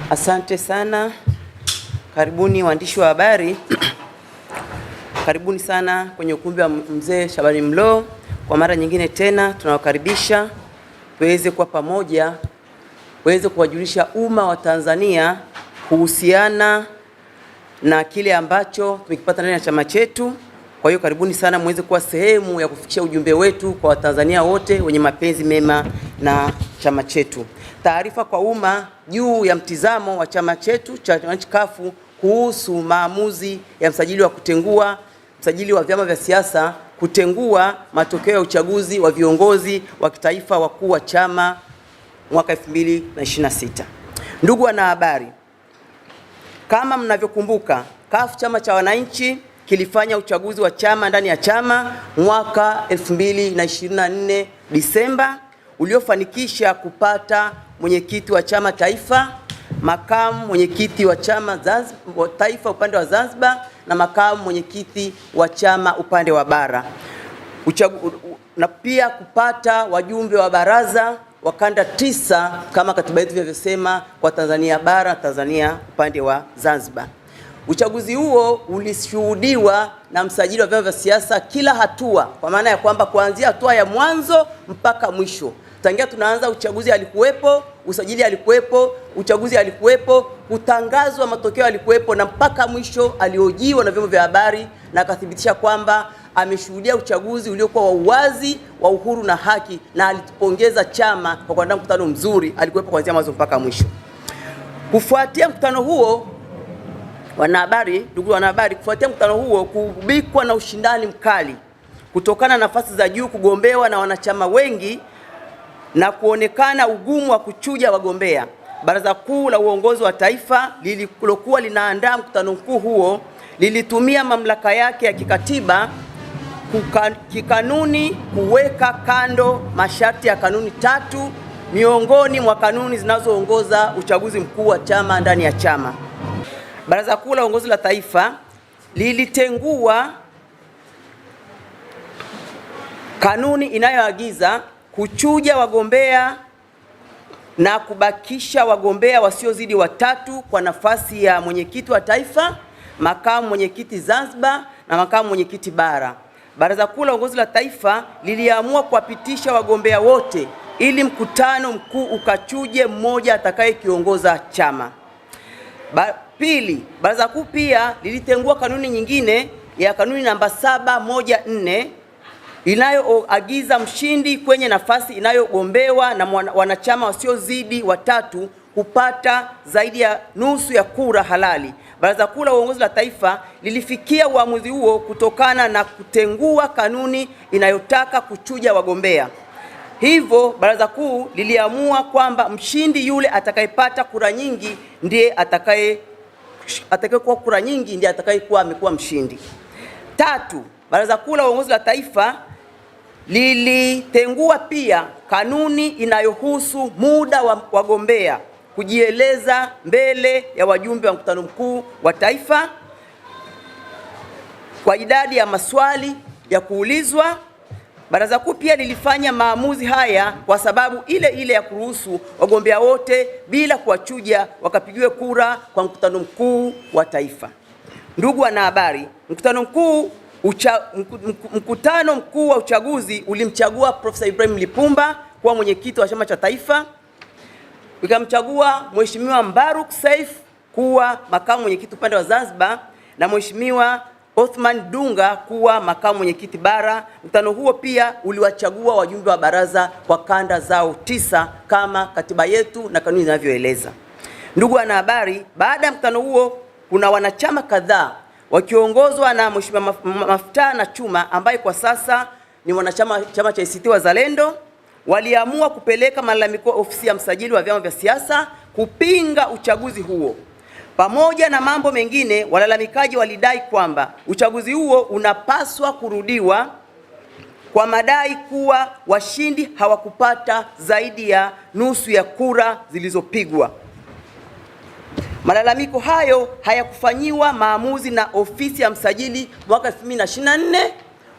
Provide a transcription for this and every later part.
Asante sana. Karibuni waandishi wa habari. Karibuni sana kwenye ukumbi wa Mzee Shabani Mlo. Kwa mara nyingine tena tunawakaribisha tuweze kwa pamoja tuweze kuwajulisha umma wa Tanzania kuhusiana na kile ambacho tumekipata ndani ya chama chetu. Kwa hiyo karibuni sana muweze kuwa sehemu ya kufikisha ujumbe wetu kwa Watanzania wote wenye mapenzi mema na chama chetu. Taarifa kwa umma juu ya mtizamo wa chama chetu cha wananchi CUF kuhusu maamuzi ya msajili wa vyama vya siasa kutengua matokeo ya uchaguzi wa viongozi wa kitaifa wakuu wa chama mwaka 2026. Ndugu wanahabari, kama mnavyokumbuka, CUF chama cha wananchi kilifanya uchaguzi wa chama ndani ya chama mwaka 2024 Disemba, uliofanikisha kupata mwenyekiti wa chama taifa, makamu mwenyekiti wa chama taifa upande wa Zanzibar na makamu mwenyekiti wa chama upande wa bara, na pia kupata wajumbe wa baraza wa kanda 9 kama katiba yetu inavyosema kwa Tanzania bara, Tanzania upande wa Zanzibar. Uchaguzi huo ulishuhudiwa na msajili wa vyama vya siasa kila hatua, kwa maana ya kwamba kuanzia hatua ya mwanzo mpaka mwisho. Tangia tunaanza uchaguzi alikuwepo, usajili alikuwepo, uchaguzi alikuwepo, kutangazwa matokeo alikuwepo, na mpaka mwisho aliojiwa na vyombo vya habari na akathibitisha kwamba ameshuhudia uchaguzi uliokuwa wa uwazi, wa uhuru na haki, na alitupongeza chama kwa kuandaa mkutano mzuri. Alikuwepo kuanzia mwanzo mpaka mwisho. Kufuatia mkutano huo, ndugu wanahabari, kufuatia mkutano huo kubikwa na ushindani mkali kutokana na nafasi za juu kugombewa na wanachama wengi na kuonekana ugumu wa kuchuja wagombea, Baraza Kuu la Uongozi wa Taifa lililokuwa linaandaa mkutano mkuu huo lilitumia mamlaka yake ya kikatiba kikanuni kuweka kando masharti ya kanuni 3 miongoni mwa kanuni zinazoongoza uchaguzi mkuu wa chama ndani ya chama. Baraza Kuu la Uongozi la Taifa lilitengua kanuni inayoagiza kuchuja wagombea na kubakisha wagombea wasiozidi 3 kwa nafasi ya mwenyekiti wa taifa, makamu mwenyekiti Zanzibar na makamu mwenyekiti bara. Baraza Kuu la Uongozi la Taifa liliamua kuwapitisha wagombea wote ili mkutano mkuu ukachuje mmoja atakayekiongoza chama. Pili, Baraza Kuu pia lilitengua kanuni nyingine ya kanuni namba 714 inayoagiza mshindi kwenye nafasi inayogombewa na wanachama wasiozidi 3 kupata zaidi ya nusu ya kura halali. Baraza Kuu la Uongozi la Taifa lilifikia uamuzi huo kutokana na kutengua kanuni inayotaka kuchuja wagombea. Hivyo Baraza Kuu liliamua kwamba mshindi yule atakayepata kura nyingi ndiye atakayekuwa kura nyingi ndiye atakayekuwa amekuwa mshindi. 3, Baraza Kuu la Uongozi la Taifa lilitengua pia kanuni inayohusu muda wa wagombea kujieleza mbele ya wajumbe wa mkutano mkuu wa taifa kwa idadi ya maswali ya kuulizwa. Baraza Kuu pia lilifanya maamuzi haya kwa sababu ile ile ya kuruhusu wagombea wote bila kuwachuja wakapigiwe kura kwa mkutano mkuu wa taifa. Ndugu wanahabari, mkutano mkuu wa uchaguzi ulimchagua Profesa Ibrahim Lipumba kuwa mwenyekiti wa chama cha taifa, ukamchagua Mheshimiwa Mbaruk Saif kuwa makamu mwenyekiti upande wa Zanzibar na Mheshimiwa Othman Dunga kuwa makamu mwenyekiti bara. Mkutano huo pia uliwachagua wajumbe wa baraza kwa kanda zao 9 kama katiba yetu na kanuni zinavyoeleza. Ndugu wanahabari, baada ya mkutano huo kuna wanachama kadhaa wakiongozwa na Mheshimiwa Mafuta na Chuma ambaye kwa sasa ni mwanachama chama cha ACT Wazalendo, waliamua kupeleka malalamiko ofisi ya msajili wa vyama vya siasa kupinga uchaguzi huo. Pamoja na mambo mengine, walalamikaji walidai kwamba uchaguzi huo unapaswa kurudiwa kwa madai kuwa washindi hawakupata zaidi ya nusu ya kura zilizopigwa. Malalamiko hayo hayakufanyiwa maamuzi na ofisi ya msajili mwaka 2024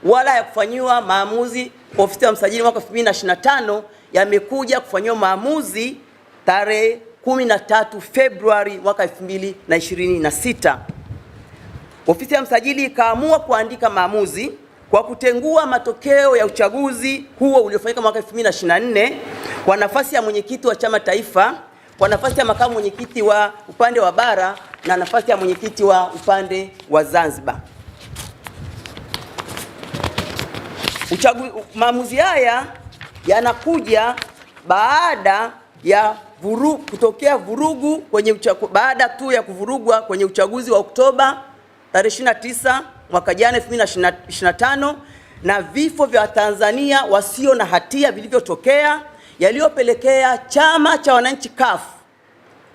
wala hayakufanyiwa maamuzi ofisi ya msajili mwaka 2025, yamekuja kufanyiwa maamuzi tarehe 13 Februari mwaka 2026. Ofisi ya msajili ikaamua kuandika maamuzi kwa kutengua matokeo ya uchaguzi huo uliofanyika mwaka 2024 kwa nafasi ya mwenyekiti wa chama taifa, kwa nafasi ya makamu mwenyekiti wa upande wa bara na nafasi ya mwenyekiti wa upande wa Zanzibar. Maamuzi haya yanakuja baada ya kutokea vurugu baada tu ya kuvurugwa kwenye uchaguzi wa Oktoba tarehe 29 mwaka jana 2025 na vifo vya Tanzania wasio na hatia vilivyotokea yaliyopelekea chama cha wananchi CUF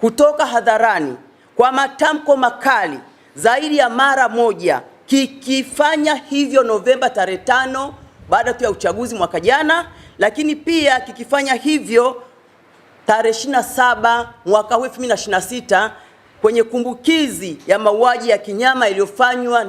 kutoka hadharani kwa matamko makali zaidi ya mara moja, kikifanya hivyo Novemba tarehe 5 baada tu ya uchaguzi mwaka jana, lakini pia kikifanya hivyo tarehe 27 mwaka 2026 kwenye kumbukizi ya mauaji ya kinyama iliyofanywa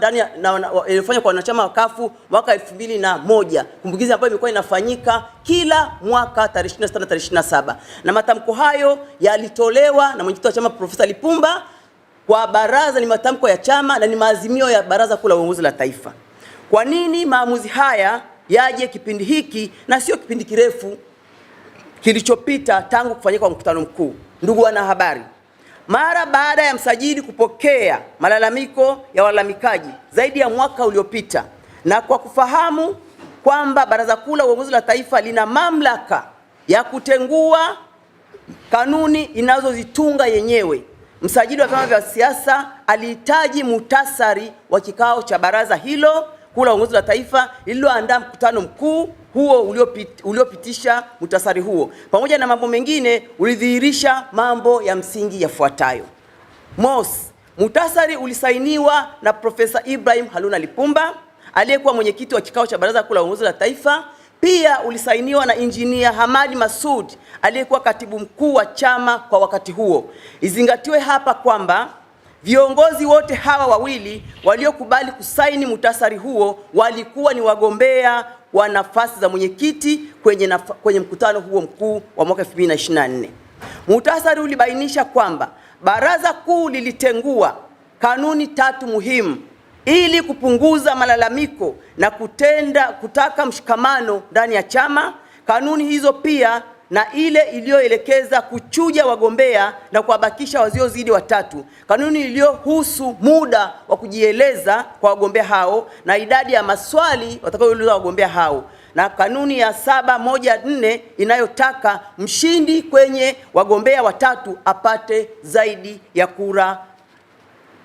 kwa wanachama wa CUF mwaka 2001, kumbukizi ambayo imekuwa inafanyika kila mwaka tarehe 26 na tarehe 27. Na matamko hayo yalitolewa na mwenyekiti wa chama Profesa Lipumba kwa baraza, ni matamko ya chama na ni maazimio ya Baraza Kuu la Uongozi la Taifa. Kwa nini maamuzi haya yaje kipindi hiki na sio kipindi kirefu kilichopita tangu kufanyika kwa mkutano mkuu? Ndugu wanahabari, mara baada ya msajili kupokea malalamiko ya walalamikaji zaidi ya mwaka uliopita na kwa kufahamu kwamba Baraza Kuu la Uongozi la Taifa lina mamlaka ya kutengua kanuni inazozitunga yenyewe, msajili wa vyama vya siasa alihitaji muhtasari wa kikao cha baraza hilo Kuu la Uongozi la Taifa lililoandaa mkutano mkuu huo uliopitisha muhtasari huo. Pamoja na mambo mengine, ulidhihirisha mambo ya msingi yafuatayo. Mosi, muhtasari ulisainiwa na Profesa Ibrahim Haruna Lipumba aliyekuwa mwenyekiti wa kikao cha Baraza Kuu la Uongozi la Taifa. Pia ulisainiwa na Injinia Hamadi Masud aliyekuwa katibu mkuu wa chama kwa wakati huo. Izingatiwe hapa kwamba viongozi wote hawa wawili waliokubali kusaini muhtasari huo walikuwa ni wagombea wa nafasi za mwenyekiti kwenye mkutano huo mkuu wa mwaka 2024. Muhtasari ulibainisha kwamba Baraza Kuu lilitengua kanuni 3 muhimu ili kupunguza malalamiko na kutaka mshikamano ndani ya chama. Kanuni hizo pia na ile iliyoelekeza kuchuja wagombea na kuwabakisha wasiozidi 3, kanuni iliyohusu muda wa kujieleza kwa wagombea hao na idadi ya maswali watakayoulizwa wagombea hao, na kanuni ya 714 inayotaka mshindi kwenye wagombea 3 apate zaidi ya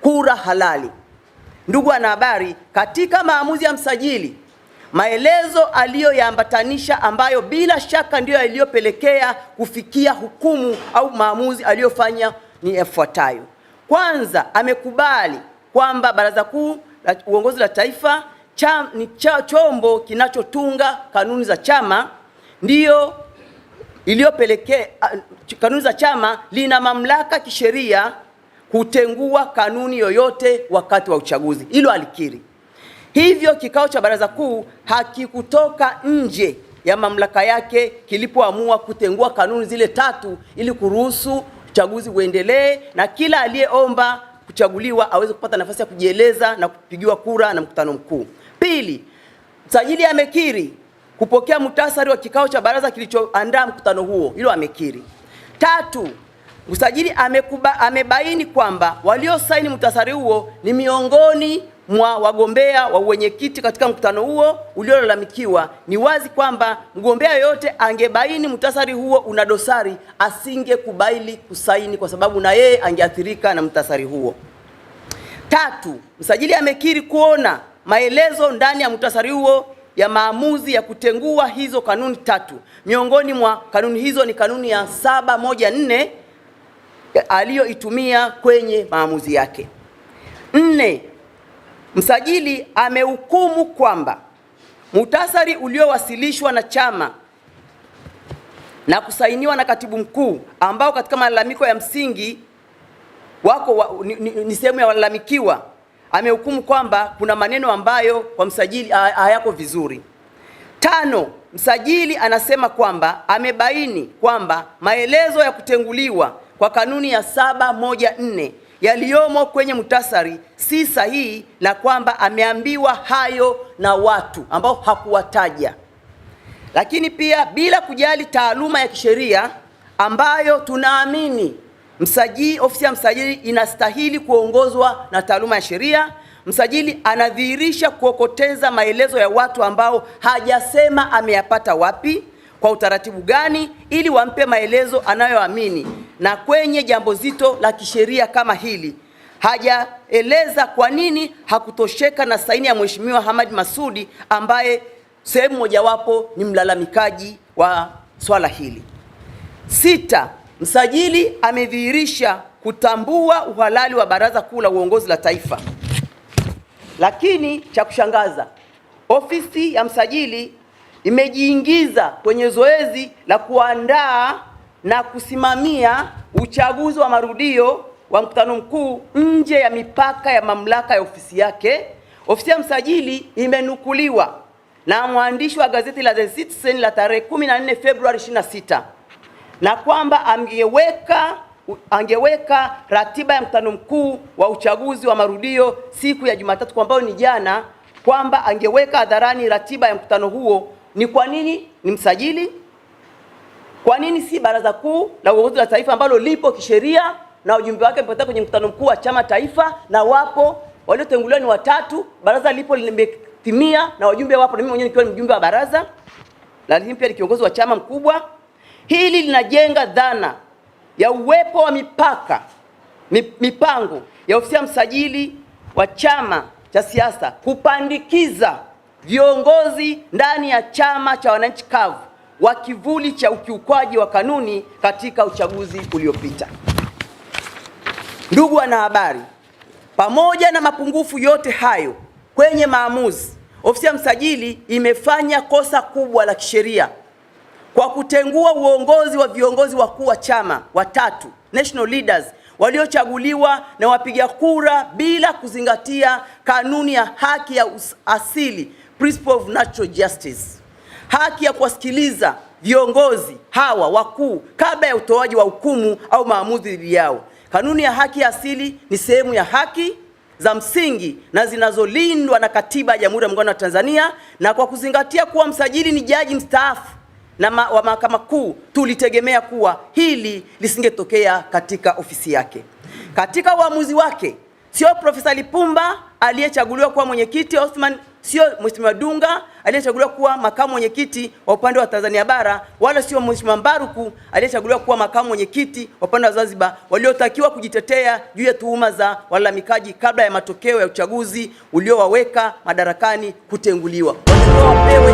kura halali. Ndugu wanahabari, katika maamuzi ya msajili, maelezo aliyoyaambatanisha ambayo bila shaka ndiyo yaliyopelekea kufikia hukumu au maamuzi aliyofanya ni yafuatayo. Kwanza, amekubali kwamba Baraza Kuu la Uongozi la Taifa ni chombo kinachotunga kanuni za chama, ndiyo iliyopelekea kanuni za chama lina mamlaka kisheria kutengua kanuni yoyote wakati wa uchaguzi. Hilo alikiri. Hivyo kikao cha Baraza Kuu hakikutoka nje ya mamlaka yake kilipoamua kutengua kanuni zile 3 ili kuruhusu uchaguzi uendelee na kila aliyeomba kuchaguliwa aweze kupata nafasi ya kujieleza na kupigiwa kura na mkutano mkuu. Pili, msajili amekiri kupokea muhtasari wa kikao cha baraza kilichoandaa mkutano huo. Hilo amekiri. 3, msajili amebaini kwamba waliosaini muhtasari huo ni miongoni mwa wagombea wa uwenyekiti katika mkutano huo uliolalamikiwa. Ni wazi kwamba mgombea yote angebaini muhtasari huo una dosari asingekubali kusaini kwa sababu na yeye angeathirika na muhtasari huo. 3, msajili amekiri kuona maelezo ndani ya muhtasari huo ya maamuzi ya kutengua hizo kanuni 3. Miongoni mwa kanuni hizo ni kanuni ya 714 aliyoitumia kwenye maamuzi yake. 4, msajili amehukumu kwamba muhtasari uliowasilishwa na chama na kusainiwa na katibu mkuu, ambao katika malalamiko ya msingi ni sehemu ya walalamikiwa, amehukumu kwamba kuna maneno ambayo kwa msajili hayako vizuri. 5, msajili anasema kwamba amebaini kwamba maelezo ya kutenguliwa kwa kanuni ya 714 yaliyomo kwenye muhtasari si sahihi, na kwamba ameambiwa hayo na watu ambao hakuwataja. Lakini pia bila kujali taaluma ya kisheria ambayo tunaamini ofisi ya msajili inastahili kuongozwa na taaluma ya sheria, msajili anadhihirisha kuokoteza maelezo ya watu ambao hajasema ameyapata wapi, kwa utaratibu gani, ili wampe maelezo anayoamini. Na kwenye jambo zito la kisheria kama hili hajaeleza kwa nini hakutosheka na saini ya Mheshimiwa Hamad Masudi ambaye sehemu mojawapo ni mlalamikaji wa swala hili. 6. Msajili amedhihirisha kutambua uhalali wa Baraza Kuu la Uongozi la Taifa. Lakini cha kushangaza, ofisi ya msajili imejiingiza kwenye zoezi la kuandaa na kusimamia uchaguzi wa marudio wa mkutano mkuu nje ya mipaka ya mamlaka ya ofisi yake. Ofisi ya msajili imenukuliwa na mwandishi wa gazeti la The Citizen la tarehe 14 Februari 26 na kwamba angeweka ratiba ya mkutano mkuu wa uchaguzi wa marudio siku ya Jumatatu, kwa ambayo ni jana, kwamba angeweka hadharani ratiba ya mkutano huo. Ni kwa nini ni msajili? Kwa nini si Baraza Kuu la Uongozi la Taifa ambalo lipo kisheria na ujumbe wake mpaka kwenye mkutano mkuu wa chama taifa, na wapo waliotenguliwa ni 3, baraza lipo limetimia na wajumbe wapo, na mimi mwenyewe nikiwa ni mjumbe wa baraza, lakini pia ni kiongozi wa chama mkubwa. Hili linajenga dhana ya uwepo wa mipango ya ofisi ya msajili wa chama cha siasa kupandikiza viongozi ndani ya chama cha wananchi kavu wa kivuli cha ukiukwaji wa kanuni katika uchaguzi uliopita. Ndugu wanahabari, pamoja na mapungufu yote hayo kwenye maamuzi, ofisi ya msajili imefanya kosa kubwa la kisheria kwa kutengua uongozi wa viongozi wakuu wa chama 3 national leaders waliochaguliwa na wapiga kura bila kuzingatia kanuni ya haki ya asili, principle of natural justice, haki ya kuwasikiliza viongozi hawa wakuu kabla ya utoaji wa hukumu au maamuzi dhidi yao. Kanuni ya haki ya asili ni sehemu ya haki za msingi na zinazolindwa na Katiba ya Jamhuri ya Muungano wa Tanzania, na kwa kuzingatia kuwa msajili ni jaji mstaafu wa Mahakama Kuu, tulitegemea kuwa hili lisingetokea katika ofisi yake. Katika uamuzi wake, sio Profesa Lipumba aliyechaguliwa kuwa mwenyekiti, sio Mheshimiwa Dunga aliyechaguliwa kuwa makamu mwenyekiti wa upande wa Tanzania Bara, wala sio Mheshimiwa Mbaruku aliyechaguliwa kuwa makamu mwenyekiti wa upande wa Zanzibar, waliotakiwa kujitetea juu ya tuhuma za walalamikaji kabla ya matokeo ya uchaguzi uliowaweka madarakani kutenguliwa. Wapewe